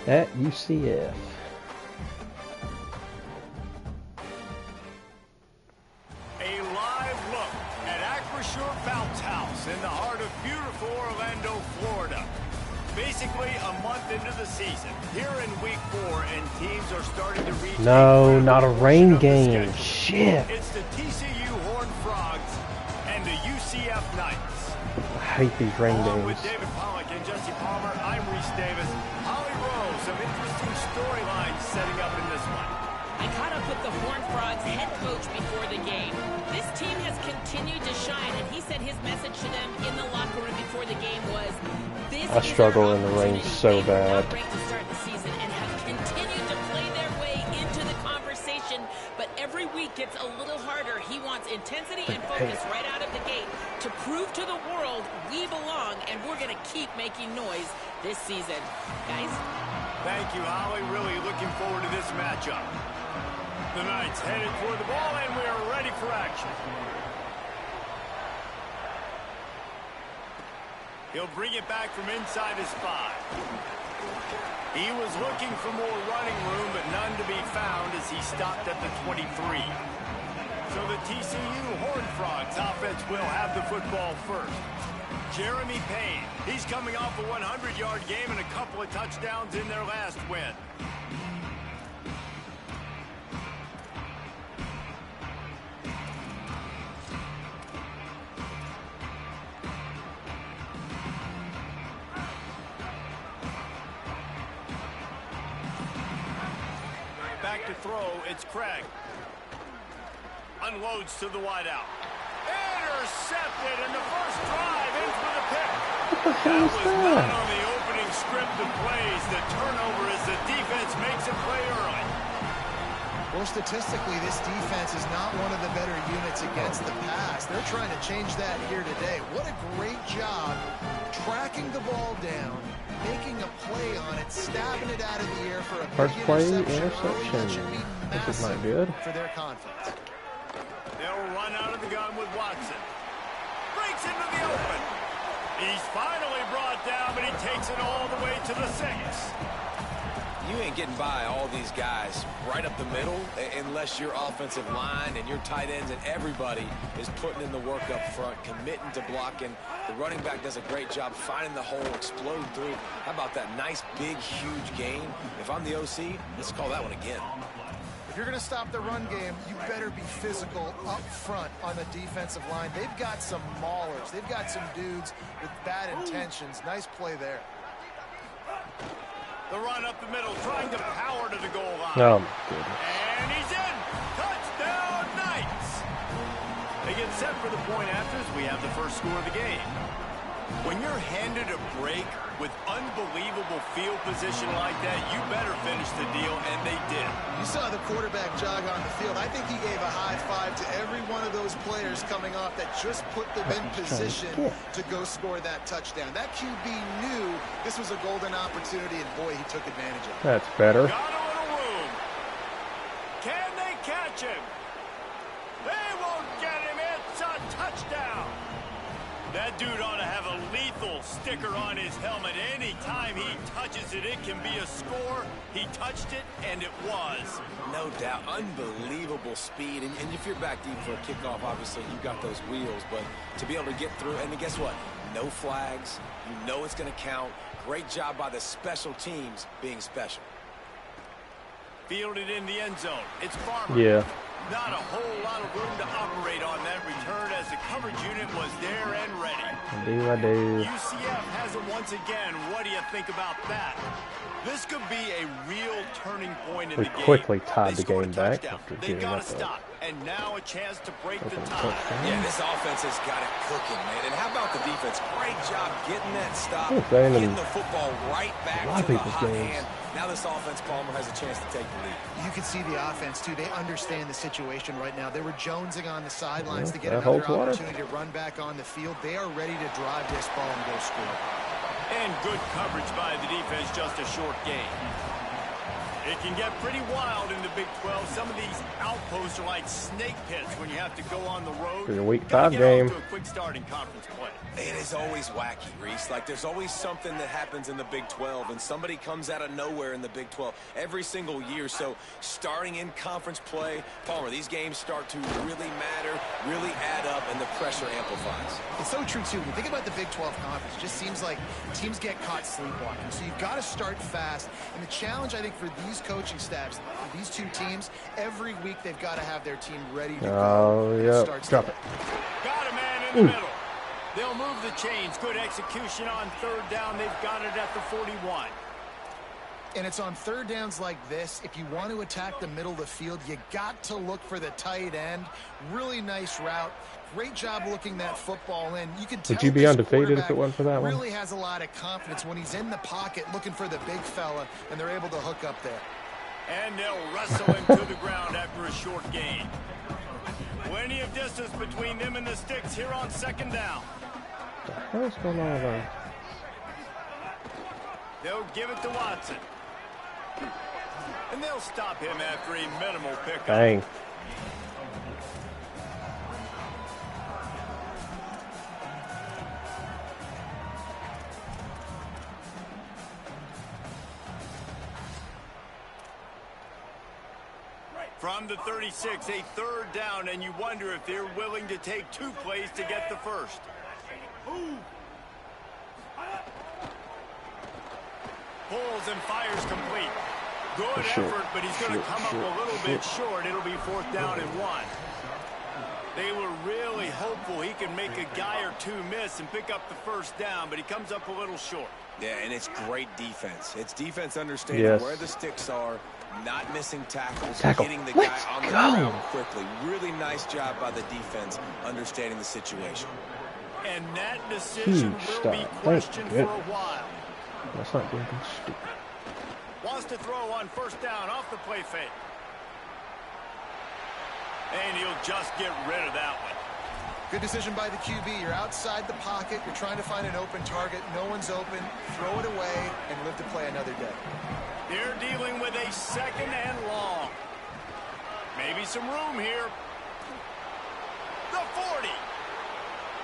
at UCF. A live look at Acrisure Bounce House in the heart of beautiful Orlando, Florida. Basically a month into the season, here in week 4, and teams are starting to reach. No, not a rain game. Shit. It's the TCU Horned Frogs and the UCF Knights. I hate these rain Along games. with David Pollack and Jesse Palmer, I'm Reese Davis. Holly Rose, some interesting storylines setting up in this one. I caught up with the Horned Frogs head coach before the game. This team has continued to shine, and he said his message to them in the locker room before the game was, I struggle in the rain so bad. To start the season and have continued to play their way into the conversation, but every week gets a little harder. He wants intensity and focus right out of the gate to prove to the world we belong, and we're going to keep making noise this season. Guys? Thank you, Holly. Really looking forward to this matchup. The Knights headed for the ball, and we are ready for action. He'll bring it back from inside his 5. He was looking for more running room, but none to be found as he stopped at the 23. So the TCU Horned Frogs offense will have the football first. Jeremy Payne, he's coming off a 100-yard game and a couple of touchdowns in their last win. Back to throw, it's Craig. Unloads to the wideout. Intercepted in the first drive, in for the pick. That was not on the opening script of plays. The turnover as the defense makes a play early. Well, statistically, this defense is not one of the better units against the pass. They're trying to change that here today. What a great job tracking the ball down, making a play on it, stabbing it out of the air for a First play, interception. That should be This is not massive good. for their confidence. They'll run out of the gun with Watson. Breaks into the open. He's finally brought down, but he takes it all the way to the 6. You ain't getting by all these guys right up the middle unless your offensive line and your tight ends and everybody is putting in the work up front, committing to blocking. The running back does a great job finding the hole, exploding through. How about that nice, big, huge gain? If I'm the OC, let's call that one again. If you're going to stop the run game, you better be physical up front on the defensive line. They've got some maulers. They've got some dudes with bad intentions. Nice play there. The run up the middle, trying to power to the goal line. Oh, my goodness. And he's in. Touchdown, Knights. They get set for the point after as we have the first score of the game. When you're handed a break with unbelievable field position like that, you better finish the deal, and they did. You saw the quarterback jog on the field. I think he gave a high five to every one of those players coming off that just put them in position to go score that touchdown. That QB knew this was a golden opportunity, and boy, he took advantage of it. That's better. Got a little room. Can they catch him? They won't get him. It's a touchdown. That dude ought to have a lethal sticker on his helmet. Anytime he touches it, it can be a score. He touched it, and it was. No doubt. Unbelievable speed. And if you're back deep for a kickoff, obviously you got those wheels. But to be able to get through, and guess what? No flags. You know it's going to count. Great job by the special teams being special. Fielded in the end zone. It's Farmer. Yeah. Not a whole lot of room to operate on that return as the coverage unit was there and ready. I do. UCF has it once again. What do you think about that? This could be a real turning point in the game. We quickly tied the scored game a back touchdown. after They've giving got up to stop. And now a chance to break the tie. Yeah, this offense has got it cooking, man. And how about the defense? Great job getting that stop, playing getting the football right back to the hot games. hand. Now this offense, Palmer, has a chance to take the lead. You can see the offense, too. They understand the situation right now. They were jonesing on the sidelines to get that another holds water. opportunity to run back on the field. They are ready to drive this ball and go score. And good coverage by the defense, just a short gain. It can get pretty wild in the Big 12. Some of these outposts are like snake pits when you have to go on the road. For your Week Gotta 5 get game. off to a quick start in conference play. It is always wacky, Reese. Like, there's always something that happens in the Big 12, and somebody comes out of nowhere in the Big 12 every single year. So, starting in conference play, Palmer, these games start to really matter, really add up, and the pressure amplifies. It's so true, too. When you think about the Big 12 conference, it just seems like teams get caught sleepwalking. So, you've got to start fast. And the challenge, I think, for these coaching staffs, for these two teams, every week they've got to have their team ready to go. Oh, yeah. Drop it. Got a man in the middle. They'll move the chains. Good execution on third down. They've got it at the 41. And it's on third downs like this. If you want to attack the middle of the field, you got to look for the tight end. Really nice route. Great job looking that football in. You can tell Would you be undefeated if it wasn't for that one? Really has a lot of confidence when he's in the pocket looking for the big fella, and they're able to hook up there. And they'll wrestle him to the ground after a short gain. Plenty of distance between them and the sticks here on second down. What the hell's going on there? They'll give it to Watson. And they'll stop him after a minimal pickup. Dang. From the 36, a third down, and you wonder if they're willing to take 2 plays to get the first. Pulls and fires complete. Good effort, but he's going to come up a little bit short. It'll be 4th down and 1. They were really hopeful he could make a guy or two miss and pick up the first down, but he comes up a little short. Yeah, and it's great defense. It's defense understanding where the sticks are, not missing tackles, getting the guy on the ground quickly. Really nice job by the defense understanding the situation. And that decision will be questioned for a while. That's not being stupid. Wants to throw on first down off the play fake. And he'll just get rid of that one. Good decision by the QB. You're outside the pocket. You're trying to find an open target. No one's open. Throw it away and live to play another day. They're dealing with a 2nd and long. Maybe some room here. The 40.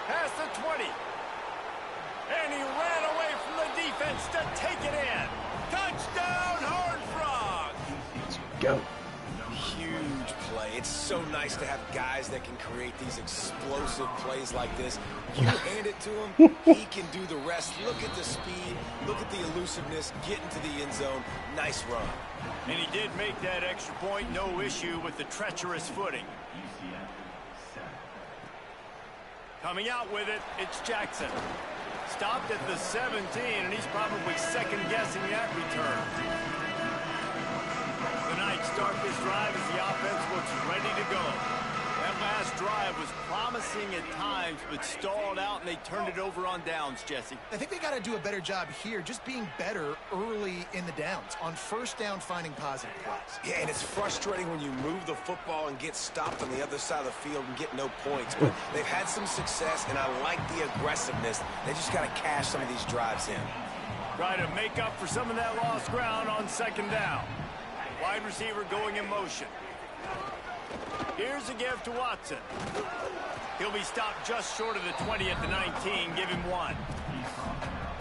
Past the 20. And he ran away from the defense to take it in. Touchdown, Horned Frogs. Let's go. Huge play. It's so nice to have guys that can create these explosive plays like this. You hand it to him, he can do the rest. Look at the speed. Look at the elusiveness. Get into the end zone. Nice run. And he did make that extra point. No issue with the treacherous footing. Coming out with it, it's Jackson. Stopped at the 17, and he's probably second-guessing that return. The Knights start this drive as the offense looks ready to go. That last drive was promising at times, but stalled out, and they turned it over on downs, Jesse. I think they got to do a better job here, just being better early in the downs. On first down, finding positive plays. Yeah, and it's frustrating when you move the football and get stopped on the other side of the field and get no points. But they've had some success, and I like the aggressiveness. They just got to cash some of these drives in. Try to make up for some of that lost ground on second down. Wide receiver going in motion. Here's a give to Watson. He'll be stopped just short of the 20 at the 19. Give him 1.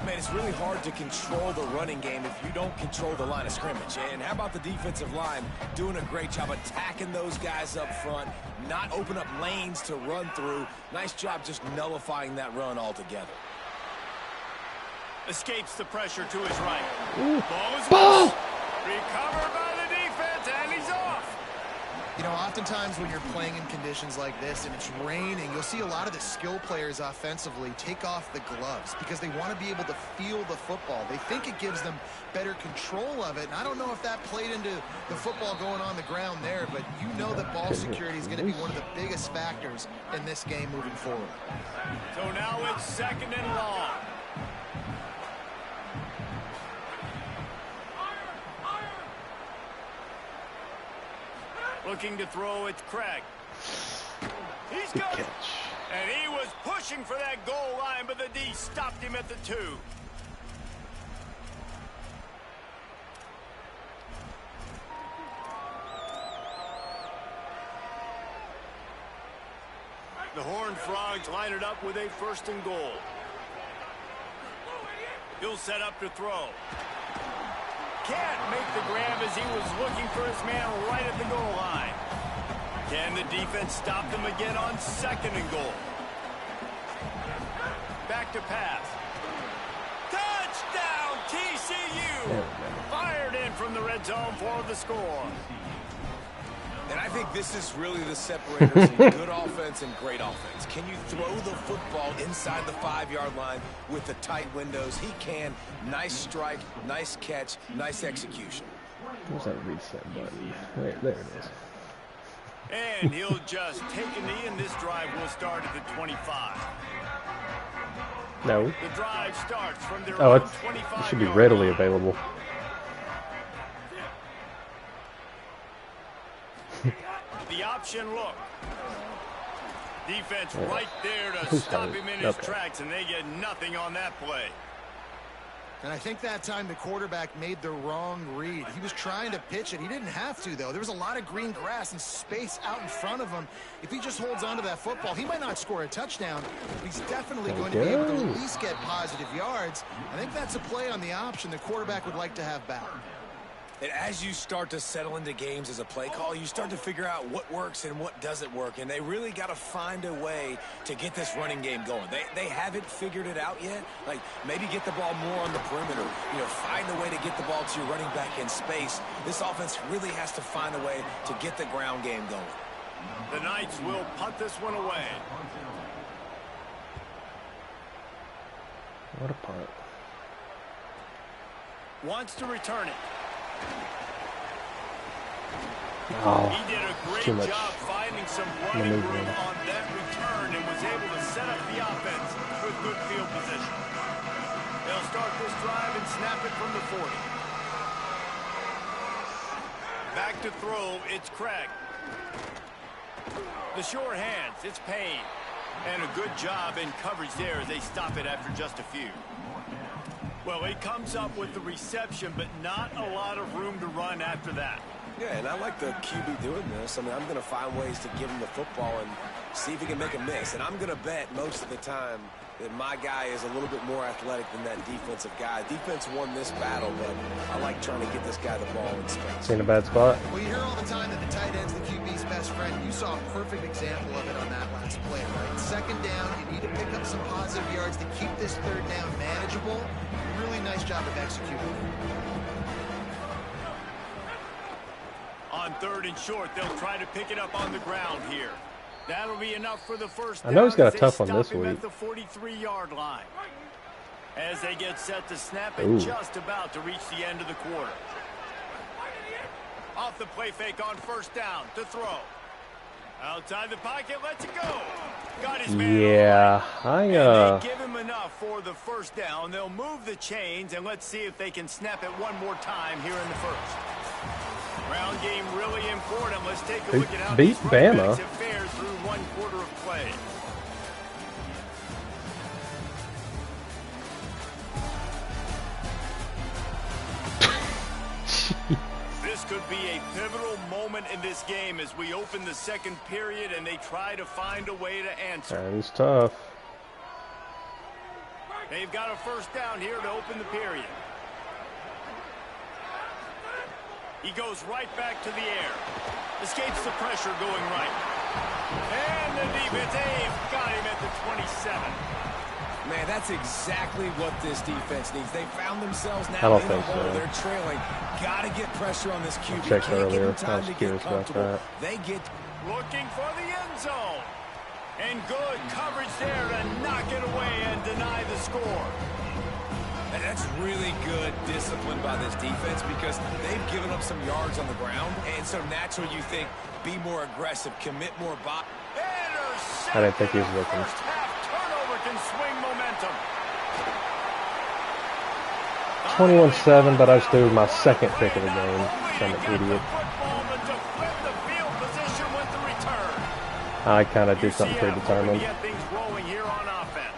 Man, it's really hard to control the running game if you don't control the line of scrimmage. And how about the defensive line doing a great job attacking those guys up front, not open up lanes to run through. Nice job just nullifying that run altogether. Escapes the pressure to his right. Ball is Ball! recovered by the defense, and he's off. You know, oftentimes when you're playing in conditions like this and it's raining, you'll see a lot of the skill players offensively take off the gloves because they want to be able to feel the football. They think it gives them better control of it. And I don't know if that played into the football going on the ground there, but you know that ball security is going to be one of the biggest factors in this game moving forward. So now it's 2nd and long. Looking to throw, it's Craig. He's got it. And he was pushing for that goal line, but the D stopped him at the 2. The Horned Frogs line it up with a 1st and goal. He'll set up to throw. Can't make the grab as he was looking for his man right at the goal line. Can the defense stop them again on 2nd and goal? Back to pass. Touchdown, TCU! Fired in from the red zone for the score. And I think this is really the separator between good offense and great offense. Can you throw the football inside the 5-yard line with the tight windows? He can. Nice strike, nice catch, nice execution. Where's that reset button? There it is. And he'll just take a knee, and this drive will start at the 25. No. The drive starts from their Oh, own it 25 should be yard readily line. available. The option look. Defense Yeah. right there to Who's stop hurt? him in his Okay. tracks, and they get nothing on that play. And I think that time the quarterback made the wrong read. He was trying to pitch it. He didn't have to, though. There was a lot of green grass and space out in front of him. If he just holds on to that football, he might not score a touchdown, but he's definitely going to be able to at least get positive yards. I think that's a play on the option the quarterback would like to have back. And as you start to settle into games as a play call, you start to figure out what works and what doesn't work. And they really got to find a way to get this running game going. They haven't figured it out yet. Like, maybe get the ball more on the perimeter. You know, find a way to get the ball to your running back in space. This offense really has to find a way to get the ground game going. The Knights will punt this one away. What a punt. Wants to return it. Oh, He did a too great much job finding some running maneuvering. room on that return and was able to set up the offense with good field position. They'll start this drive and snap it from the 40. Back to throw, it's Craig. The sure hands, it's Payne. And a good job in coverage there as they stop it after just a few. Well, he comes up with the reception, but not a lot of room to run after that. Yeah, and I like the QB doing this. I mean, I'm going to find ways to give him the football and see if he can make a miss. And I'm going to bet most of the time that my guy is a little bit more athletic than that defensive guy. Defense won this battle, but I like trying to get this guy the ball in space. Seen a bad spot. Well, you hear all the time that the tight end's the QB's best friend. You saw a perfect example of it on that last play, right? 2nd down, you need to pick up some positive yards to keep this 3rd down manageable. Really nice job of executing. On 3rd and short, they'll try to pick it up on the ground here. That'll be enough for the first down. I know he's got a as they tough one stop this him week. at the 43-yard line. As they get set to snap it, Ooh. just about to reach the end of the quarter. Off the play fake on 1st down to throw. Outside the pocket, lets it go. Got his man. Yeah, And they give him enough for the 1st down. They'll move the chains, and let's see if they can snap it one more time here in the 1st. Ground game really important. Let's take a look at how beat these running Bama. backs have fared through 1 quarter of play. This could be a pivotal moment in this game as we open the 2nd period and they try to find a way to answer. that is tough. They've got a 1st down here to open the period. He goes right back to the air. Escapes the pressure going right. And the defense, they've got him at the 27. Man, that's exactly what this defense needs. They found themselves I now don't in the think hole. so. They're trailing. Got to get pressure on this QB. checked Can't give earlier. them time I was to get curious about comfortable. that. They get Looking for the end zone. And good coverage there to knock it away and deny the score. And that's really good discipline by this defense because they've given up some yards on the ground. And so naturally you think, be more aggressive, commit more ball. I didn't think he was looking. First half turnover can swing momentum. 21-7, but I just threw my 2nd pick of the game. I'm an idiot. I kind of did something predetermined. Get things rolling here on offense.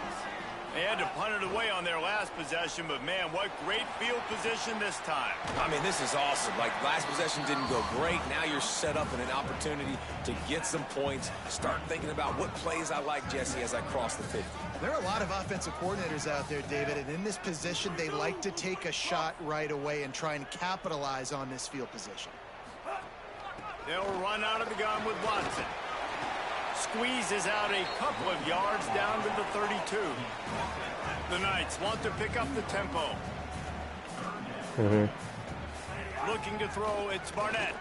They had to punt it away on their last possession, but man, what great field position this time. I mean, this is awesome. Like, last possession didn't go great. Now you're set up in an opportunity to get some points. Start thinking about what plays I like, Jesse, as I cross the 50. There are a lot of offensive coordinators out there, David, and in this position, they like to take a shot right away and try and capitalize on this field position. They'll run out of the gun with Watson. Squeezes out a couple of yards down to the 32. The Knights want to pick up the tempo. Looking to throw, it's Barnett.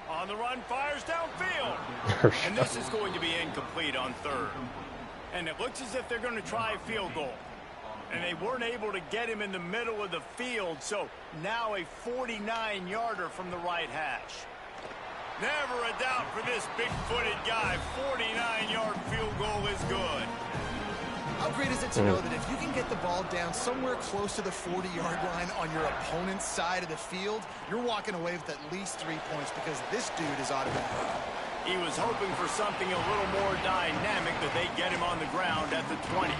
On the run, fires downfield. And this is going to be incomplete on third. And it looks as if they're going to try a field goal. And they weren't able to get him in the middle of the field, so now a 49-yarder from the right hash. Never a doubt for this big-footed guy. 49-yard field goal is good. How great is it to know that if you can get the ball down somewhere close to the 40-yard line on your opponent's side of the field, you're walking away with at least 3 points because this dude is automatic. He was hoping for something a little more dynamic, but they get him on the ground at the 20.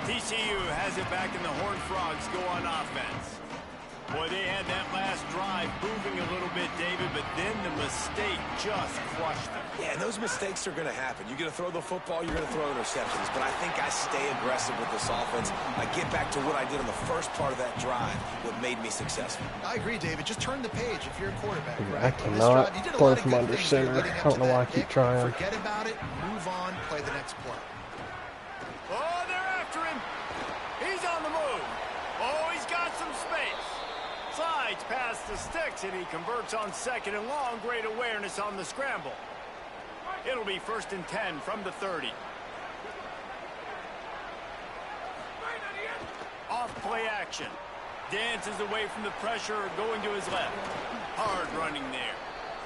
TCU has it back, and the Horned Frogs go on offense. Boy, they had that last drive moving a little bit, David, but then the mistake just crushed them. Yeah, and those mistakes are going to happen. You're going to throw the football, you're going to throw interceptions. But I think I stay aggressive with this offense. I get back to what I did on the first part of that drive, what made me successful. I agree, David. Just turn the page if you're a quarterback. Right? I cannot throw from under center. I don't know why I keep trying. Forget about it, move on, play the next play. Oh, they're after him. He's on the move. Oh, he's got some space. Slides past the sticks, and he converts on 2nd and long. Great awareness on the scramble. It'll be 1st and 10 from the 30. Off play action. Dances away from the pressure, going to his left. Hard running there.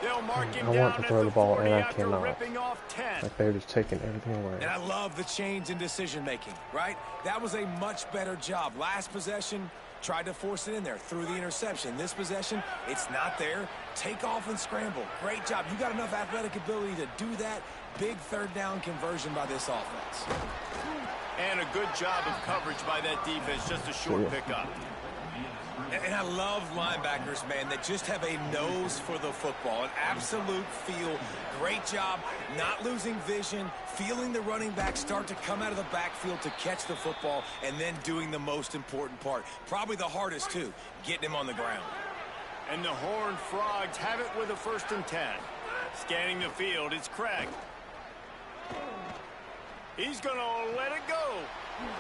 They'll mark him I want to throw the ball, and I cannot. Ripping off 10. Like, they're just taking everything away. And I love the change in decision-making, right? That was a much better job. Last possession, tried to force it in there, threw the interception. This possession, it's not there. Take off and scramble. Great job. You got enough athletic ability to do that. Big 3rd down conversion by this offense. And a good job of coverage by that defense. Just a short pickup. And I love linebackers, man, that just have a nose for the football, an absolute feel. Great job not losing vision, feeling the running back start to come out of the backfield to catch the football, and then doing the most important part. Probably the hardest, too, getting him on the ground. And the Horned Frogs have it with a 1st and 10. Scanning the field, it's Craig. He's going to let it go.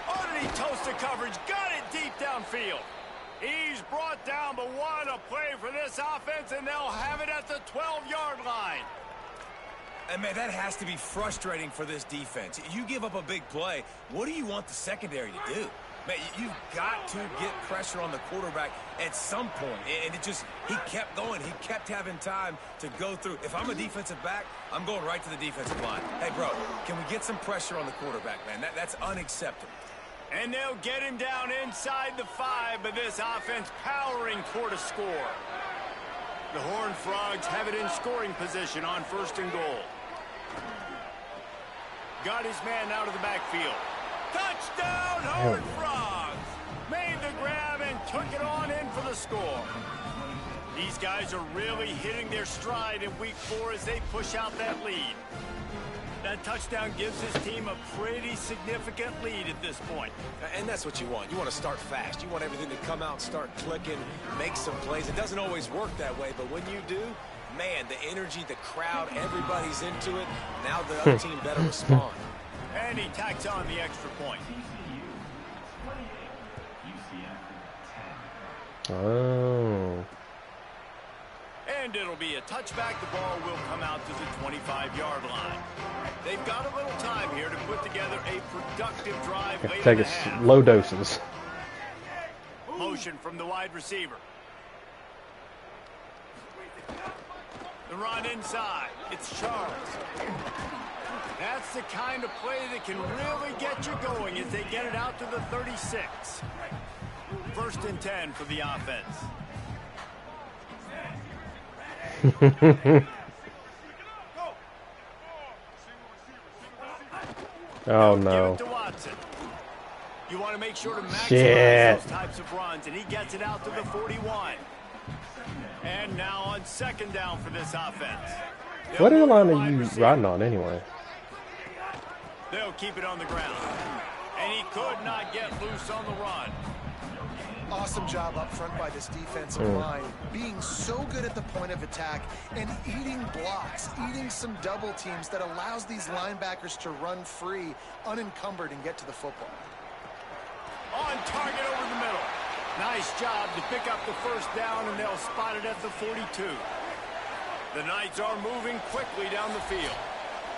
Oh, did he toast the coverage? Got it deep downfield. He's brought down, but what a play for this offense, and they'll have it at the 12-yard line. And, man, that has to be frustrating for this defense. You give up a big play, what do you want the secondary to do? Man, you've got to get pressure on the quarterback at some point. And he kept going. He kept having time to go through. If I'm a defensive back, I'm going right to the defensive line. Hey, bro, can we get some pressure on the quarterback, man? That's unacceptable. And they'll get him down inside the 5, but this offense powering toward a score. The Horned Frogs have it in scoring position on 1st and goal. Got his man out of the backfield. Touchdown, Horned Frogs! Made the grab and took it on in for the score. These guys are really hitting their stride in week 4 as they push out that lead. That touchdown gives his team a pretty significant lead at this point. And that's what you want. You want to start fast. You want everything to come out and start clicking, make some plays. It doesn't always work that way, but when you do, man, the energy, the crowd, everybody's into it. Now the other team better respond. And he tacks on the extra point. Oh. And it'll be a touchback. The ball will come out to the 25-yard line. They've got a little time here to put together a productive drive. Take it low doses. Motion from the wide receiver. The run inside. It's Charles. That's the kind of play that can really get you going as they get it out to the 36. 1st and 10 for the offense. Oh no. Give it to You want to make sure to maximize those types of runs, and he gets it out to the 41. And now on second down for this offense. What airline are you riding on anyway? They'll keep it on the ground. And he could not get loose on the run. Awesome job up front by this defensive line, being so good at the point of attack and eating blocks, eating some double teams that allows these linebackers to run free, unencumbered, and get to the football. On target over the middle. Nice job to pick up the first down, and they'll spot it at the 42. The Knights are moving quickly down the field.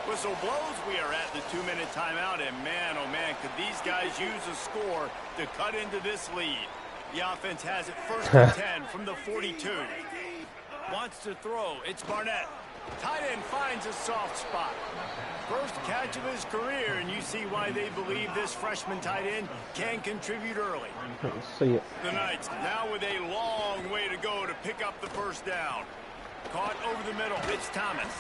Whistle blows, we are at the 2-minute timeout, and man, oh man, could these guys use a score to cut into this lead. The offense has it first and 10 from the 42. Wants to throw, it's Barnett. Tight end finds a soft spot. First catch of his career, and you see why they believe this freshman tight end can contribute early. See it. The Knights now with a long way to go to pick up the first down. Caught over the middle, it's Thomas.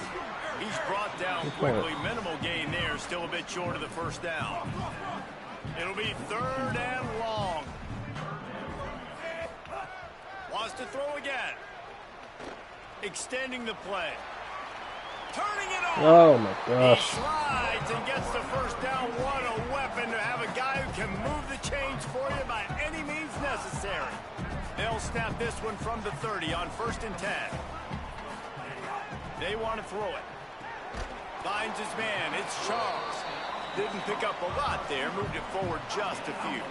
He's brought down quickly. Minimal gain there, still a bit short of the first down. It'll be third and long. Wants to throw again. Extending the play. Turning it on. Oh my gosh. He slides and gets the first down. What a weapon to have a guy who can move the chains for you by any means necessary. They'll snap this one from the 30 on first and 10. They want to throw it. Finds his man. It's Charles. Didn't pick up a lot there. Moved it forward just a few.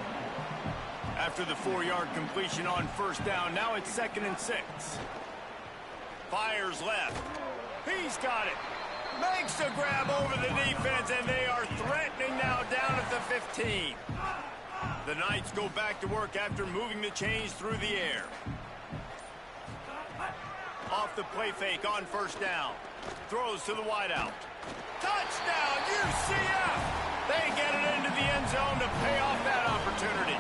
After the 4-yard completion on first down, now it's 2nd and 6. Fires left. He's got it. Makes the grab over the defense, and they are threatening now down at the 15. The Knights go back to work after moving the chains through the air. Off the play fake on first down. Throws to the wideout. Touchdown, UCF! They get it into the end zone to pay off that opportunity.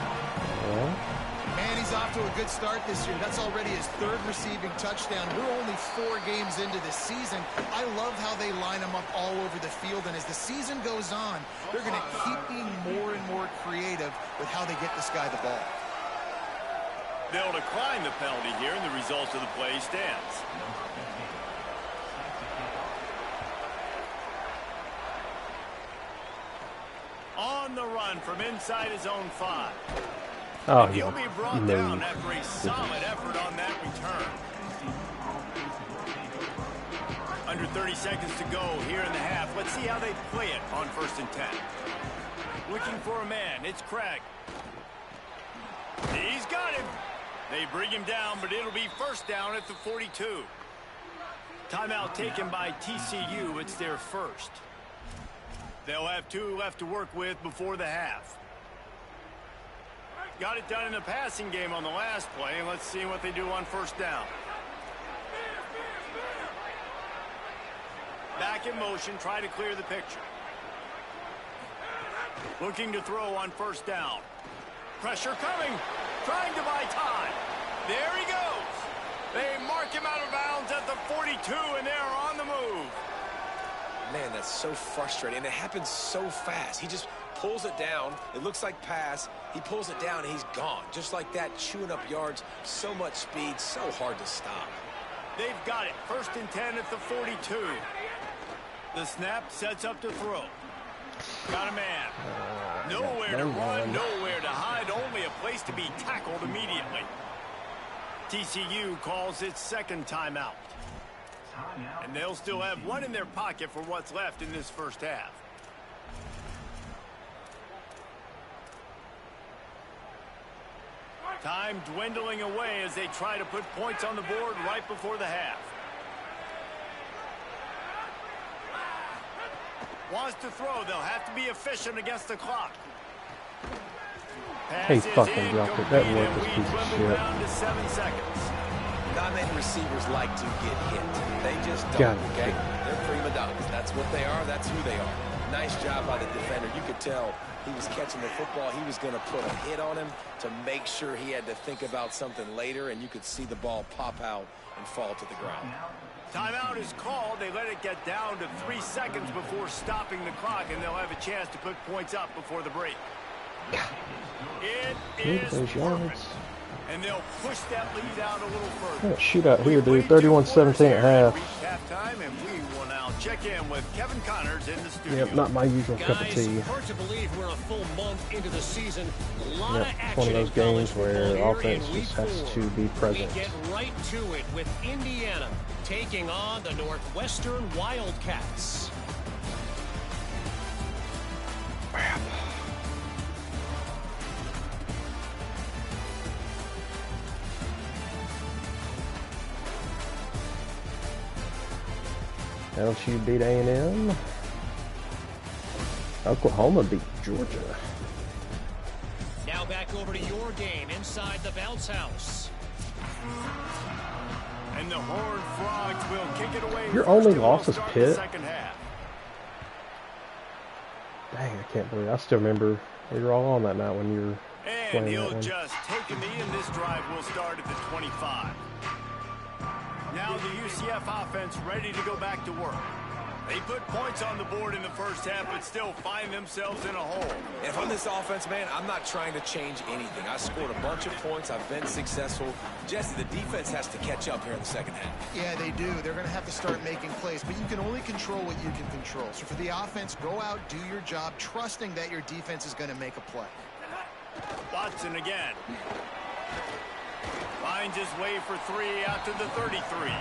Man, he's off to a good start this year. That's already his 3rd receiving touchdown. We're only 4 games into this season. I love how they line him up all over the field, and as the season goes on, they're going to keep being more and more creative with how they get this guy the ball. They'll decline the penalty here, and the result of the play stands. On the run from inside his own 5. Oh, he'll be brought down after a solid effort on that return. Under 30 seconds to go here in the half. Let's see how they play it on first and 10. Looking for a man. It's Craig. He's got him. They bring him down, but it'll be first down at the 42. Timeout taken by TCU. It's their first. They'll have 2 left to work with before the half. Got it done in the passing game on the last play, and let's see what they do on first down. Back in motion, try to clear the picture. Looking to throw on first down. Pressure coming, trying to buy time. There he goes. They mark him out of bounds at the 42, and they're on the move. Man, that's so frustrating, and it happens so fast. He just pulls it down. It looks like pass. He pulls it down, and he's gone. Just like that, chewing up yards. So much speed, so hard to stop. They've got it. First and 10 at the 42. The snap sets up to throw. Got a man. Nowhere to run, nowhere to hide. Only a place to be tackled immediately. TCU calls its 2nd timeout. And they'll still have 1 in their pocket for what's left in this first half. Time dwindling away as they try to put points on the board right before the half. Wants to throw. They'll have to be efficient against the clock. Hey, fucking dropped it. That worked, this piece of shit. Down to 7 seconds. Not many receivers like to get hit. They just don't, okay? They're prima donnas. That's what they are. That's who they are. Nice job by the defender. You could tell he was catching the football. He was going to put a hit on him to make sure he had to think about something later, and you could see the ball pop out and fall to the ground. Timeout is called. They let it get down to 3 seconds before stopping the clock, and they'll have a chance to put points up before the break. It Move is those perfect. yards. And they'll push that lead out a little further. Yeah, shootout here, dude. 31-17 at half. Halftime, and we will now check in with Kevin Connors in the studio. Yep, not my usual cup of tea. Hard to believe we're a full month into the season. Yep, it's one of those games where offense just has to be present. We get right to it with Indiana taking on the Northwestern Wildcats. LSU beat A&M. Oklahoma beat Georgia. Now back over to your game inside the bounce house. And the Horned Frogs will kick it away. Your only loss is Pitt? Second half. Dang, I can't believe I still remember we were all on that night when you were And playing he'll that one. just take a knee, and this drive will start at the 25. Now the UCF offense ready to go back to work. They put points on the board in the first half, but still find themselves in a hole. If I'm this offense, man, I'm not trying to change anything. I scored a bunch of points. I've been successful. Jesse, the defense has to catch up here in the second half. Yeah, they do. They're going to have to start making plays, but you can only control what you can control. So for the offense, go out, do your job, trusting that your defense is going to make a play. Watson again. Finds his way for three out to the 33.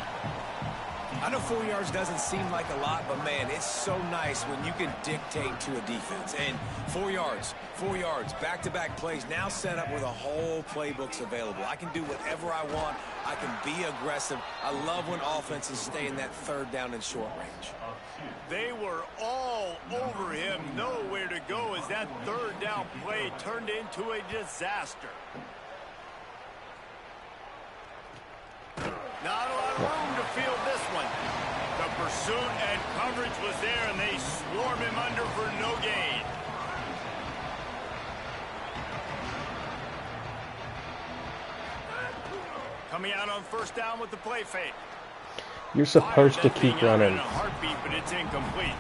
I know 4 yards doesn't seem like a lot, but, man, it's so nice when you can dictate to a defense. And 4 yards, back-to-back plays, now set up where the whole playbook's available. I can do whatever I want. I can be aggressive. I love when offenses stay in that third down and short range. They were all over him, nowhere to go as that third down play turned into a disaster. Not a lot of room to field this one. The pursuit and coverage was there, and they swarm him under for no gain. Coming out on first down with the play fake. You're supposed to keep running. In a heartbeat, but it's incomplete.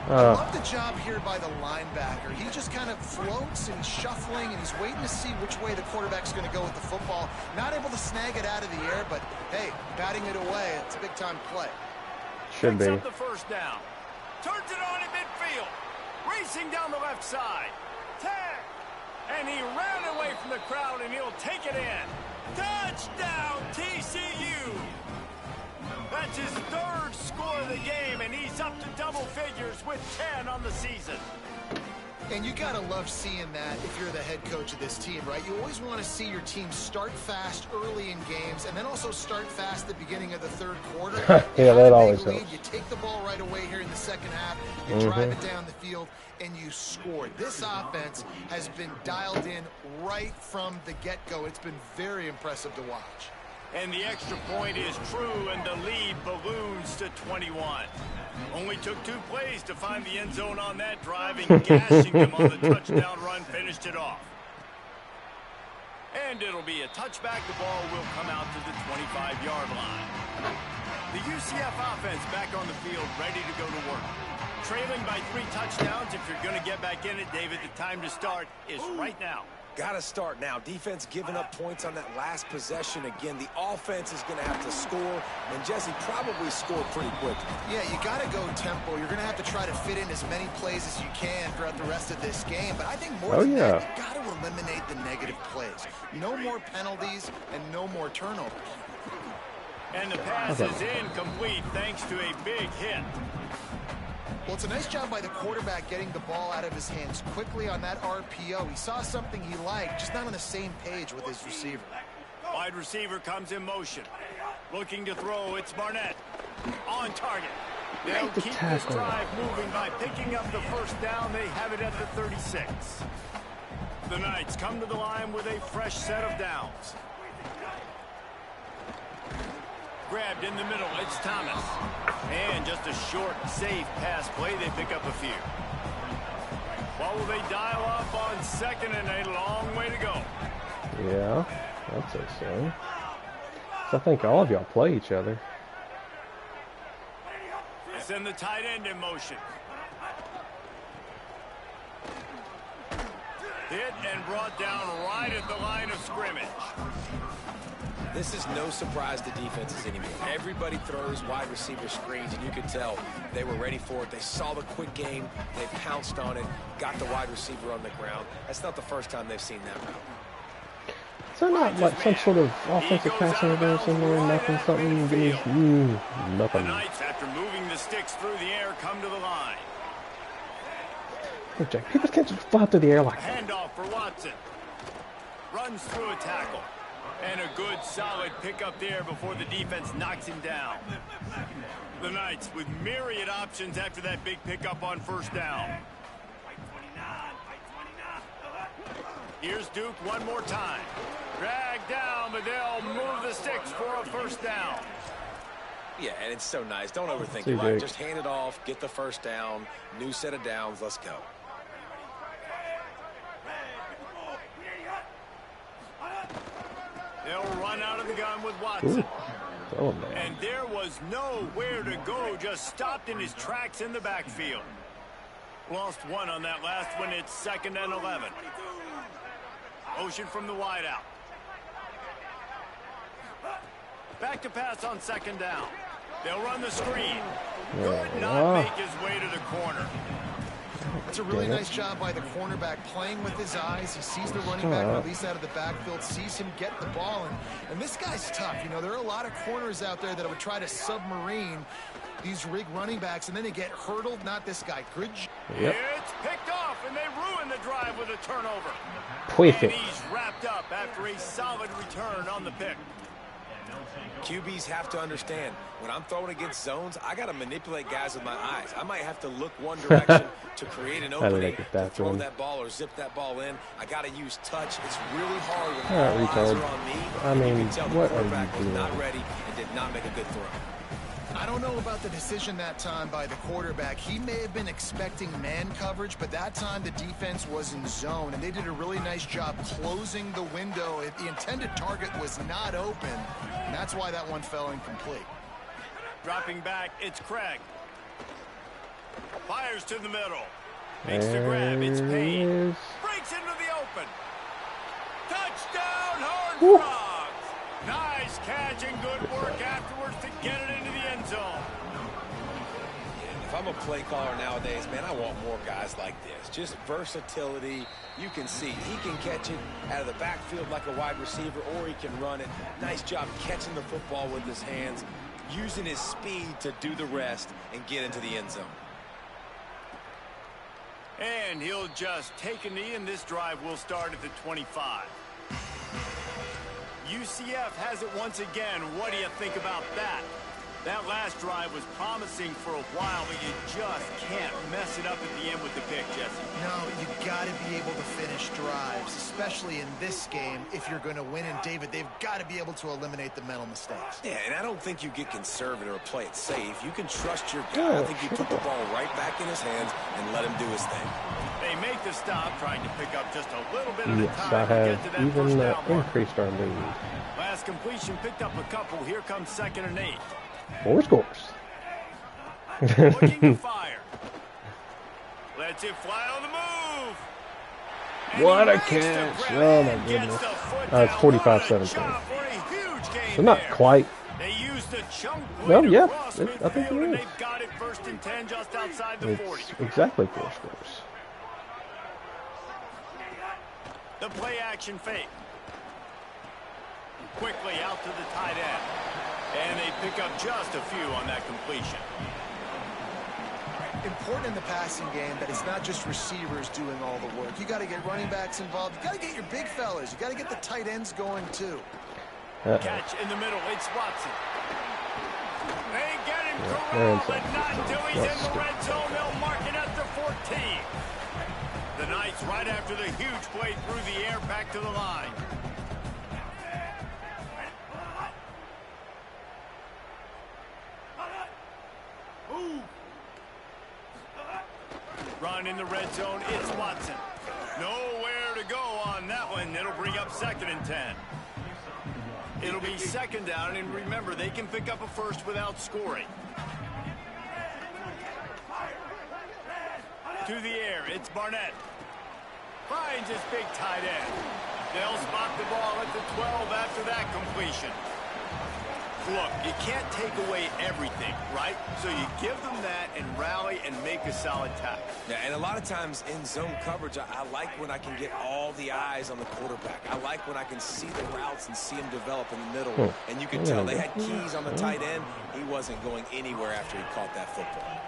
I love the job here by the linebacker. He just kind of floats and he's shuffling and he's waiting to see which way the quarterback's going to go with the football. Not able to snag it out of the air, but hey, batting it away, it's a big-time play. Should be. Picks up the first down. Turns it on in midfield. Racing down the left side. Tag. And he ran away from the crowd, and he'll take it in. Touchdown, TCU. That's his third score of the game, and he's up to double figures with 10 on the season. And you got to love seeing that if you're the head coach of this team, right? You always want to see your team start fast early in games and then also start fast at the beginning of the third quarter. Yeah, that always helps. You take the ball right away here in the second half, you drive it down the field, and you score. This offense has been dialed in right from the get-go. It's been very impressive to watch. And the extra point is true, and the lead balloons to 21. Only took 2 plays to find the end zone on that drive, and gashing them on the touchdown run finished it off. And it'll be a touchback. The ball will come out to the 25-yard line. The UCF offense back on the field, ready to go to work. Trailing by 3 touchdowns. If you're going to get back in it, David, the time to start is right now. Got to start now. Defense giving up points on that last possession. Again, the offense is going to have to score, and Jesse probably scored pretty quickly. Yeah, you got to go tempo. You're going to have to try to fit in as many plays as you can throughout the rest of this game. But I think more than that, you got to eliminate the negative plays. No more penalties and no more turnovers. And the pass is incomplete thanks to a big hit. Well, it's a nice job by the quarterback getting the ball out of his hands quickly on that RPO. He saw something he liked, just not on the same page with his receiver. Wide receiver comes in motion. Looking to throw, it's Barnett. On target. They'll keep this drive moving by picking up the first down. They have it at the 36. The Knights come to the line with a fresh set of downs. Grabbed in the middle, it's Thomas. And just a short, safe pass play. They pick up a few. What will they dial up on second, and a long way to go? Yeah, I'd say so. I think all of y'all play each other. They send the tight end in motion. Hit and brought down right at the line of scrimmage. This is no surprise to defenses anymore. Everybody throws wide receiver screens, and you could tell they were ready for it. They saw the quick game. They pounced on it, got the wide receiver on the ground. That's not the first time they've seen that route. Is there not like some sort of offensive passing advance in there? Nothing, something? Nothing. The Knights, after moving the sticks through the air, come to the line. Hey, Jack, people can't just fly through the air like that. Handoff for Watson. Runs through a tackle. And a good, solid pickup there before the defense knocks him down. The Knights with myriad options after that big pickup on first down. Here's Duke one more time. Drag down, but they'll move the sticks for a first down. Yeah, and it's so nice. Don't overthink it, right? Just hand it off, get the first down, new set of downs, let's go. They'll run out of the gun with Watson. Oh, man. And there was nowhere to go, just stopped in his tracks in the backfield. Lost one on that last one. It's 2nd and 11. Motion from the wideout. Back to pass on 2nd down. They'll run the screen. Could not make his way to the corner. It's a really nice job by the cornerback playing with his eyes. He sees the running back release out of the backfield, sees him get the ball. And this guy's tough. You know, there are a lot of corners out there that would try to submarine these rig running backs, and then they get hurdled. Not this guy. Good. Yep. It's picked off, and they ruin the drive with a turnover. Perfect. And he's wrapped up after a solid return on the pick. QBs have to understand, when I'm throwing against zones, I got to manipulate guys with my eyes. I might have to look one direction to create an opening, to throw that ball or zip that ball in. I got to use touch. It's really hard when all eyes are on me. I mean, you can tell the quarterback was not ready and did not make a good throw. I don't know about the decision that time by the quarterback. He may have been expecting man coverage, but that time the defense was in zone, and they did a really nice job closing the window. The intended target was not open, and that's why that one fell incomplete. Dropping back, it's Craig. Fires to the middle. Makes the grab, it's Payne. Breaks into the open. Touchdown, Horned Frogs! Nice catch and good work afterwards to get it into the end zone. If I'm a play caller nowadays, man, I want more guys like this. Just versatility. You can see he can catch it out of the backfield like a wide receiver, or he can run it. Nice job catching the football with his hands, using his speed to do the rest and get into the end zone. And he'll just take a knee, and this drive will start at the 25. UCF has it once again. What do you think about that? That last drive was promising for a while, but you just can't mess it up at the end with the pick, Jesse. No, you got to be able to finish drives, especially in this game. If you're going to win, and David, they've got to be able to eliminate the mental mistakes. Yeah, and I don't think you get conservative or play it safe. You can trust your guy. I think you put the ball right back in his hands and let him do his thing. They make the stop, trying to pick up just a little bit of the time that to get to has that even first down mark. increased our lead. Last completion picked up a couple. Here comes 2nd and 8. 4 scores. Looking to fire. Lets it fly on the move. And what a catch. Oh my goodness. It's 45-17. So not quite. They used a chunk No, to yeah. cross I think midfield, it and is. they've got it 1st and 10 just outside the 40. It's exactly 4 scores. The play action fake. Quickly out to the tight end. And they pick up just a few on that completion. Important in the passing game that it's not just receivers doing all the work. You got to get running backs involved. You got to get your big fellas. You got to get the tight ends going too. Catch in the middle. It's Watson. They get him corralled, but not until he's in the red zone. They'll mark it at the 14. The Knights, right after the huge play through the air, back to the line. Run in the red zone. It's Watson. Nowhere to go on that one. It'll bring up 2nd and 10. It'll be 2nd down, and remember, they can pick up a first without scoring. To the air, it's Barnett. Finds finds his big tight end. They'll spot the ball at the 12 after that completion. Look, you can't take away everything, right? So you give them that and rally and make a solid tackle. Yeah, and a lot of times in zone coverage, I like when I can get all the eyes on the quarterback. I like when I can see the routes and see them develop in the middle. And you can tell they had keys on the tight end. He wasn't going anywhere after he caught that football.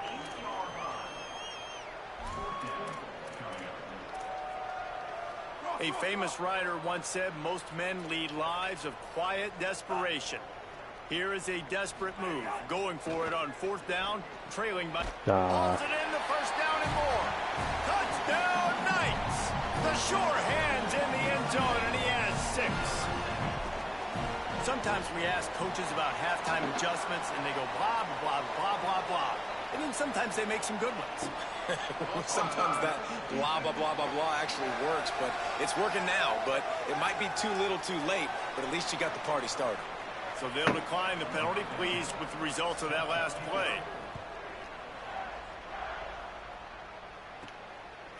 A famous writer once said most men lead lives of quiet desperation. Here is a desperate move, going for it on 4th down, trailing by... Pulls it in the 1st down and more. Touchdown Knights! The sure hands in the end zone, and he has 6. Sometimes we ask coaches about halftime adjustments, and they go blah, blah, blah, blah, blah. And then sometimes they make some good ones. Sometimes that blah, blah, blah, blah, blah actually works, but it's working now. But it might be too little too late, but at least you got the party started. So they'll decline the penalty, pleased with the results of that last play.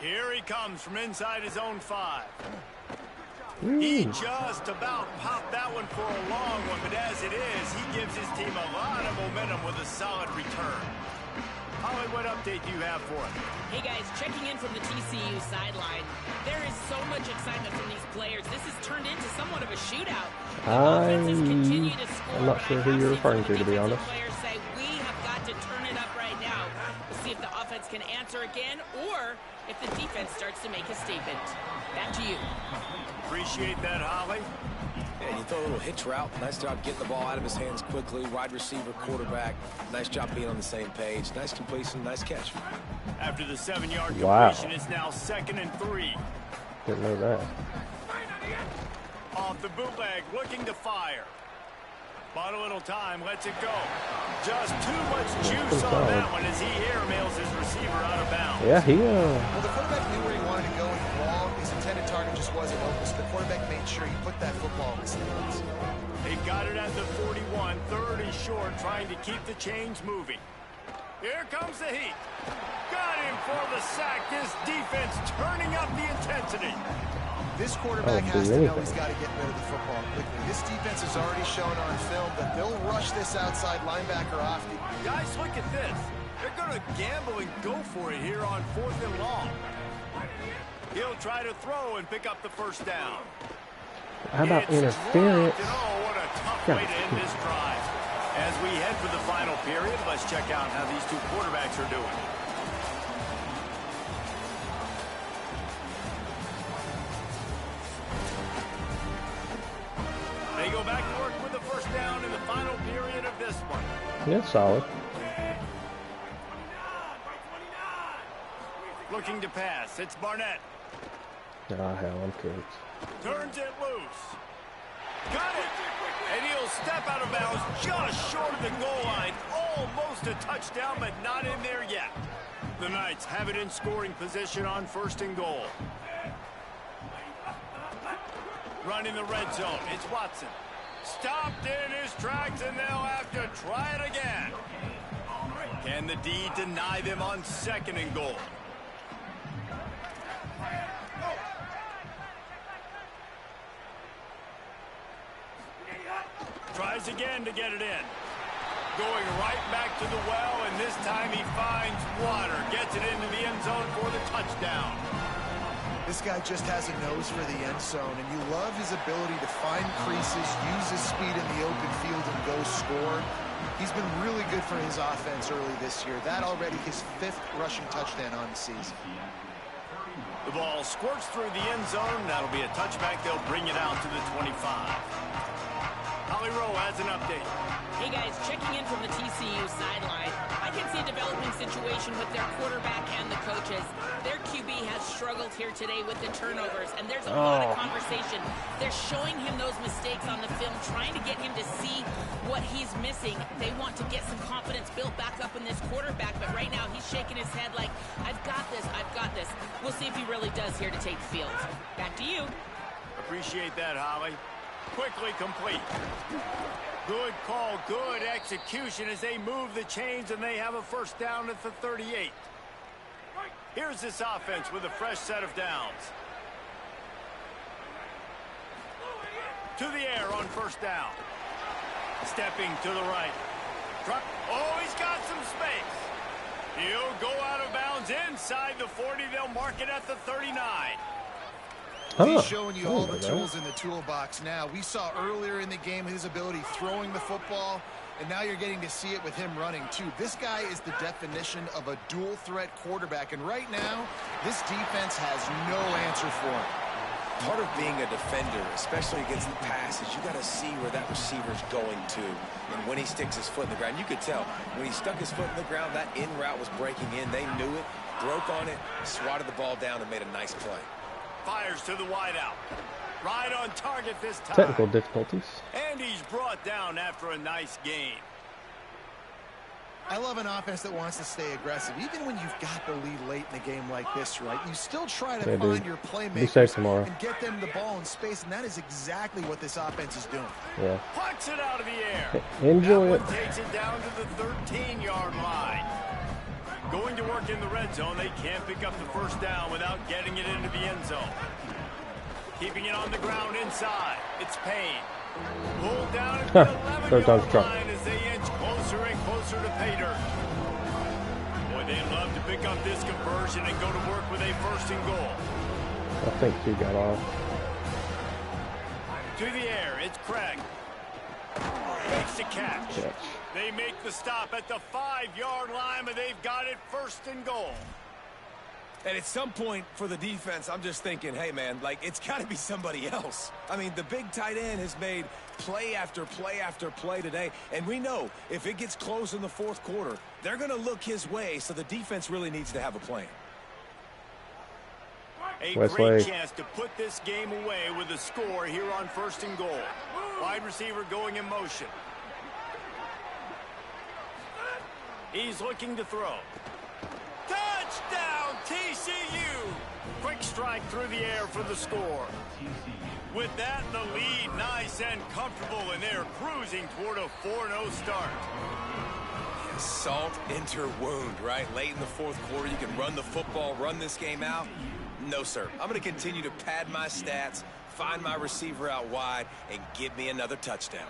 Here he comes from inside his own 5. He just about popped that one for a long one, but as it is, he gives his team a lot of momentum with a solid return. Holly, what update do you have for us? Hey guys, checking in from the TCU sideline. There is so much excitement from these players. This has turned into somewhat of a shootout. I'm not sure who you're referring to be honest. Players say we have got to turn it up right now. We'll see if the offense can answer again or if the defense starts to make a statement. Back to you. Appreciate that, Holly. Yeah, you throw a little hitch route. Nice job getting the ball out of his hands quickly. Wide receiver, quarterback. Nice job being on the same page. Nice completion, nice catch. After the 7-yard completion, it's now 2nd and 3. Didn't know that. Off the bootleg, looking to fire. Bought a little time, lets it go. Just too much juice on that one as he airmails his receiver out of bounds. Yeah, Well, the quarterback knew where he wanted to go and ball. His intended target just wasn't open, so the quarterback made sure he put that football in his hands. They got it at the 41, 3rd and short, trying to keep the chains moving. Here comes the heat. Got him for the sack. This defense turning up the intensity. This quarterback has to know he's got to get rid of the football quickly. This defense has already shown on film that they'll rush this outside linebacker off. Guys, look at this. They're going to gamble and go for it here on 4th and long. He'll try to throw and pick up the 1st down. How about interference? Oh, what a tough way to end this drive. As we head for the final period, let's check out how these two quarterbacks are doing. They go back to work with the 1st down in the final period of this one. Yeah, solid. Looking to pass. It's Barnett. Ah, hell, I'm cooked. Turns it loose. Got it. And he'll step out of bounds just short of the goal line. Almost a touchdown, but not in there yet. The Knights have it in scoring position on 1st and goal. Running the red zone. It's Watson. Stopped in his tracks, and they'll have to try it again. Can the D deny them on 2nd and goal? Tries again to get it in. Going right back to the well, and this time he finds water. Gets it into the end zone for the touchdown. This guy just has a nose for the end zone, and you love his ability to find creases, use his speed in the open field, and go score. He's been really good for his offense early this year. That already his 5th rushing touchdown on the season. The ball squirts through the end zone. That'll be a touchback. They'll bring it out to the 25. Holly Rowe has an update. Hey guys, checking in from the TCU sideline. I can see a developing situation with their quarterback and the coaches. Their QB has struggled here today with the turnovers, and there's a lot of conversation. They're showing him those mistakes on the film, trying to get him to see what he's missing. They want to get some confidence built back up in this quarterback, but right now he's shaking his head like, I've got this, I've got this. We'll see if he really does here to take the field. Back to you. Appreciate that, Holly. Quickly complete. Good call, good execution as they move the chains, and they have a 1st down at the 38. Here's this offense with a fresh set of downs. To the air on first down. Stepping to the right. Oh, he's got some space. He'll go out of bounds inside the 40. They'll mark it at the 39. He's showing you all the tools in the toolbox now. We saw earlier in the game his ability throwing the football, and now you're getting to see it with him running too. This guy is the definition of a dual threat quarterback, and right now this defense has no answer for him. Part of being a defender, especially against the pass, is you got to see where that receiver's going to. And when he sticks his foot in the ground, you could tell. When he stuck his foot in the ground, that in route was breaking in. They knew it, broke on it, swatted the ball down, and made a nice play. Fires to the wideout. Right on target this time. Technical difficulties. And he's brought down after a nice gain. I love an offense that wants to stay aggressive. Even when you've got the lead late in the game like this, right? You still try to find your playmakers and get them the ball in space, and that is exactly what this offense is doing. Yeah. Puts it out of the air. Enjoy it. Takes it down to the 13-yard line. Going to work in the red zone. They can't pick up the first down without getting it into the end zone. Keeping it on the ground inside. It's Payne. Pulled down at the 11-yard line as they inch closer and closer to pay dirt. Boy, they'd love to pick up this conversion and go to work with a first and goal. I think he got off. To the air, it's Craig. Makes the catch. They make the stop at the 5-yard line, but they've got it first and goal. And at some point for the defense, I'm just thinking, hey, man, like, it's got to be somebody else. I mean, the big tight end has made play after play after play today. And we know if it gets close in the fourth quarter, they're going to look his way, so the defense really needs to have a plan. A great chance to put this game away with a score here on first and goal. Wide receiver going in motion. He's looking to throw. Touchdown, TCU! Quick strike through the air for the score. With that, the lead nice and comfortable, and they're cruising toward a 4-0 start. Salt into wound, right? Late in the fourth quarter, you can run the football, run this game out. No, sir. I'm going to continue to pad my stats, find my receiver out wide, and give me another touchdown.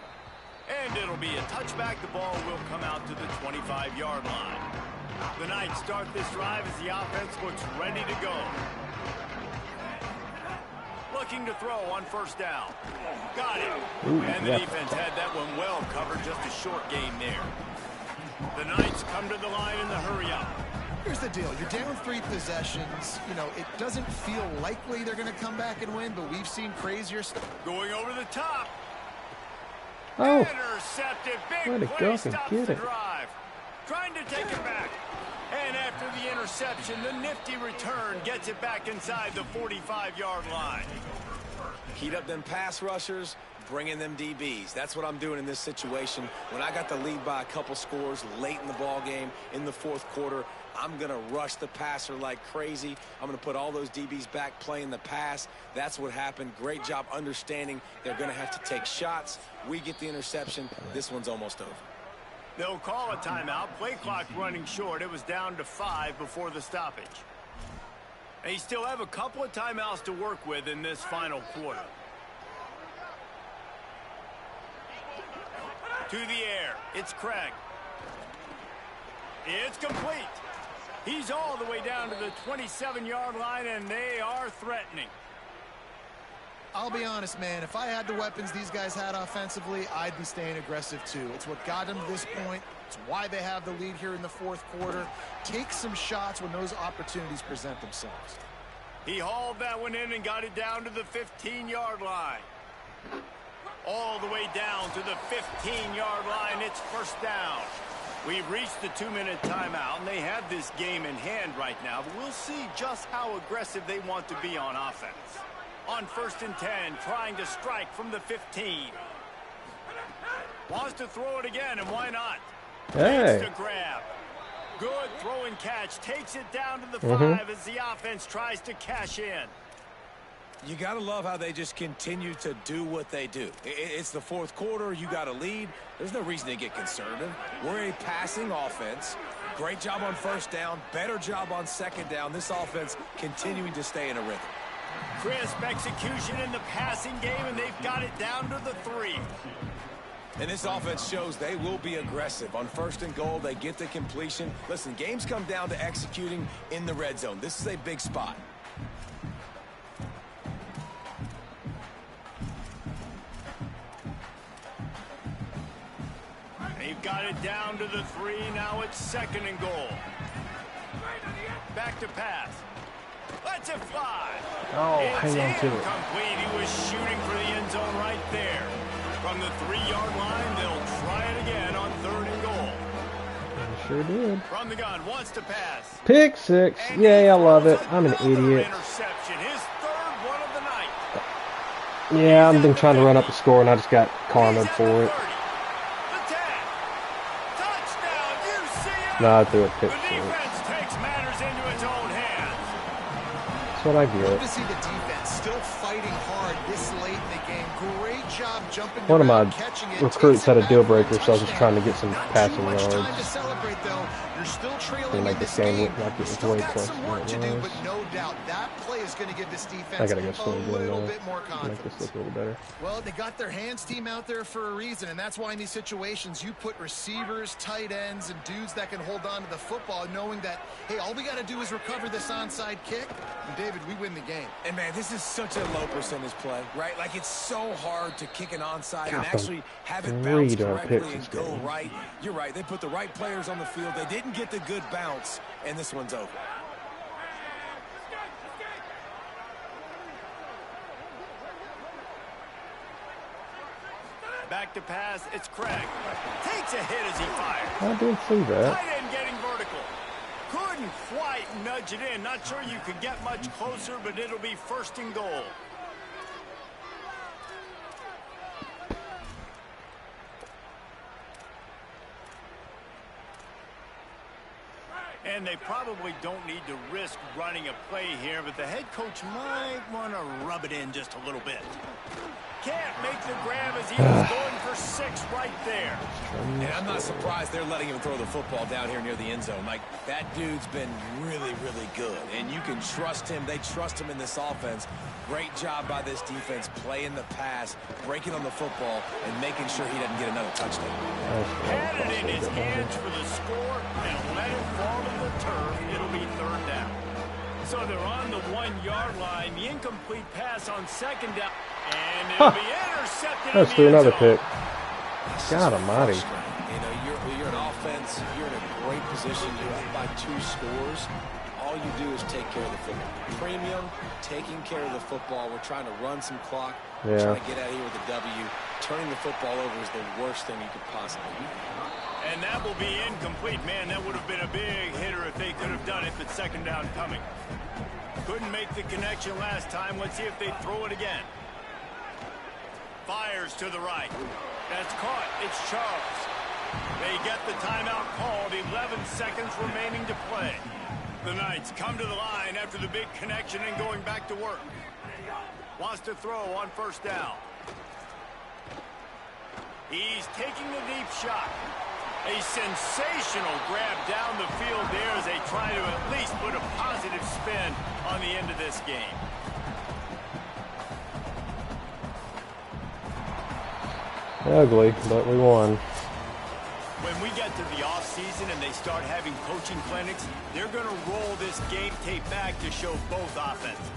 And it'll be a touchback. The ball will come out to the 25-yard line. The Knights start this drive as the offense looks ready to go. Looking to throw on first down. Got it. And the defense had that one well covered, just a short gain there. The Knights come to the line in the hurry-up. Here's the deal. You're down 3 possessions. You know, it doesn't feel likely they're going to come back and win, but we've seen crazier stuff. Going over the top. Oh. Intercepted. Big play stops the drive. Trying to take it back. And after the interception, the nifty return gets it back inside the 45-yard line. Heat up them pass rushers, bring in them DBs. That's what I'm doing in this situation. When I got the lead by a couple scores late in the ball game in the fourth quarter, I'm going to rush the passer like crazy. I'm going to put all those DBs back playing the pass. That's what happened. Great job understanding they're going to have to take shots. We get the interception. This one's almost over. They'll call a timeout. Play clock running short. It was down to 5 before the stoppage. They still have a couple of timeouts to work with in this final quarter. To the air. It's Craig. It's complete. He's all the way down to the 27-yard line, and they are threatening. I'll be honest, man, if I had the weapons these guys had offensively, I'd be staying aggressive too. It's what got them to this point. It's why they have the lead here in the fourth quarter. Take some shots when those opportunities present themselves. He hauled that one in and got it down to the 15-yard line. All the way down to the 15-yard line. It's first down. We've reached the 2-minute timeout, and they have this game in hand right now, but we'll see just how aggressive they want to be on offense. On 1st and 10, trying to strike from the 15. Wants to throw it again, and why not? Hey. Makes the grab. Good throw and catch. Takes it down to the 5 as the offense tries to cash in. You got to love how they just continue to do what they do. It's the fourth quarter. You got a lead. There's no reason to get conservative. We're a passing offense. Great job on first down. Better job on second down. This offense continuing to stay in a rhythm. Crisp execution in the passing game, and they've got it down to the 3. And this offense shows they will be aggressive. On 1st and goal, they get the completion. Listen, games come down to executing in the red zone. This is a big spot. They've got it down to the 3. Now it's 2nd and goal. Back to pass. Lets it fly. Oh, It's hang on to it. incomplete. He was shooting for the end zone right there. From the 3-yard line, they'll try it again on 3rd and goal. Sure did. From the gun, wants to pass. Pick 6. And Yay, I love it. throws I'm an another idiot. Interception, his 3rd one of the night. Yeah, I've been trying to run up the score, and I just got karma'd for it. No, I threw it pick 6. The defense takes matters into its own hands. That's what I Good get. to see the defense still fighting hard this late in the game. Great job jumping One of my around, catching it, recruits takes had it a deal back for breaker, so I was just touchdown. trying to get some Not passing too much yards. time to celebrate, though. You're still trailing Gonna make in this this game game. look like it was Still way got closer some than work it to do, was. but no doubt that play is going to give this I defense gotta go a swing again little now. bit more Make this confidence. look a little better. Well, they got their hands team out there for a reason, and that's why in these situations you put receivers, tight ends, and dudes that can hold on to the football, knowing that, hey, all we got to do is recover this onside kick, and David, we win the game. And, man, this is such a low percentage play, right? Like, it's so hard to kick an onside and Got actually have it 3 bounce darn correctly picks and this go game. right. You're right. They put the right players on the field. They didn't get the good bounce, and this one's over. Back to pass, it's Craig. Takes a hit as he fires. I did see that. Tight end getting vertical. Couldn't quite nudge it in. Not sure you could get much closer, but it'll be 1st and goal. And they probably don't need to risk running a play here, but the head coach might want to rub it in just a little bit. Can't make the grab as he was going for 6 right there. And I'm not surprised they're letting him throw the football down here near the end zone. Like, that dude's been really, really good. And you can trust him. They trust him in this offense. Great job by this defense playing the pass, breaking on the football, and making sure he doesn't get another touchdown. Had it in his hands for the score and let it fall to the turf. It'll be 3rd down. So they're on the 1-yard line. The incomplete pass on 2nd down. And it'll be intercepted. Let's do another pick. God almighty. You know, you're an offense. You're in a great position. You're up by 2 scores. All you do is take care of the football. Premium, taking care of the football. We're trying to run some clock. Yeah. Trying to get out of here with a W. Turning the football over is the worst thing you could possibly do. And that will be incomplete. Man, that would have been a big hitter if they could have done it, but 2nd down coming. Couldn't make the connection last time. Let's see if they throw it again. Fires to the right. That's caught. It's Charles. They get the timeout called. 11 seconds remaining to play. The Knights come to the line after the big connection and going back to work. Wants to throw on 1st down. He's taking the deep shot. A sensational grab down the field there as they try to at least put a positive spin on the end of this game. Ugly, but we won. When we get to the offseason and they start having coaching clinics, they're going to roll this game tape back to show both offenses.